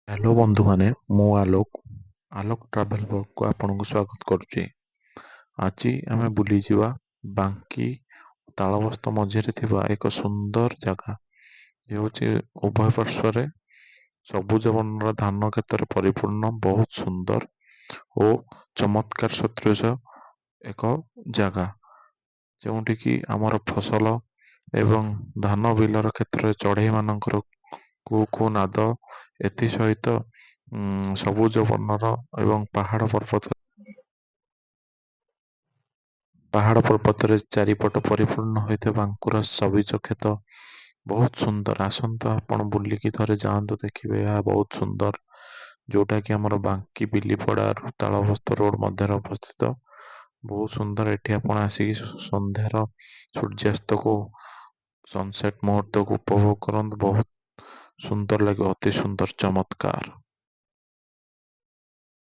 Hello ବନ୍ଧୁମାନେ, ମୁଁ ଆଲୋକ travel ବ୍ଲଗକୁ ଆପଣଙ୍କୁ ସ୍ୱାଗତ କରୁଛି। ଆଜି ଆମେ ବୁଲିଯିବା ବାଙ୍କି ତାଳବସ୍ତ ମଝିରେ ଥିବା ଏକ ସୁନ୍ଦର ଜାଗା। ହେଉଛି ଉଭୟ ପାର୍ଶ୍ୱରେ ସବୁଜ ବର୍ଣ୍ଣର ଧାନ କ୍ଷେତରେ ପରିପୂର୍ଣ୍ଣ, ବହୁତ ସୁନ୍ଦର ଓ ଚମତ୍କାର ସଦୃଶ ଏକ ଜାଗା, ଯେଉଁଠିକି ଆମର ଫସଲ ଏବଂ ଧାନ ବିଲର କ୍ଷେତ୍ରରେ ଚଢ଼େଇ ମାନଙ୍କର କୁହୁ କୁହୁ ନାଦ, ଏଥିସହିତ ସବୁଜ ବର୍ଣ୍ଣର ଏବଂ ପାହାଡ଼ ପର୍ବତରେ ଚାରିପଟ ପରିପୂର୍ଣ୍ଣ ହୋଇଥିବା ବାଙ୍କୁରା ସବୁଜ କ୍ଷେତ ବହୁତ ସୁନ୍ଦର। ଆସନ୍ତୁ ଆପଣ ବୁଲିକି ଥରେ ଯାଆନ୍ତୁ, ଦେଖିବେ ଏହା ବହୁତ ସୁନ୍ଦର, ଯୋଉଟା କି ଆମର ବାଙ୍କି ବିଲିପଡାରୁ ତାଳବସ୍ତ ରୋଡ ମଧ୍ୟରେ ଅବସ୍ଥିତ। ବହୁତ ସୁନ୍ଦର। ଏଠି ଆପଣ ଆସିକି ସନ୍ଧ୍ୟାର ସୂର୍ଯ୍ୟାସ୍ତକୁ, ସନସେଟ ମୁହୂର୍ତ୍ତକୁ ଉପଭୋଗ କରନ୍ତୁ। ବହୁତ ସୁନ୍ଦର ଲାଗିବ, ଅତି ସୁନ୍ଦର, ଚମତ୍କାର।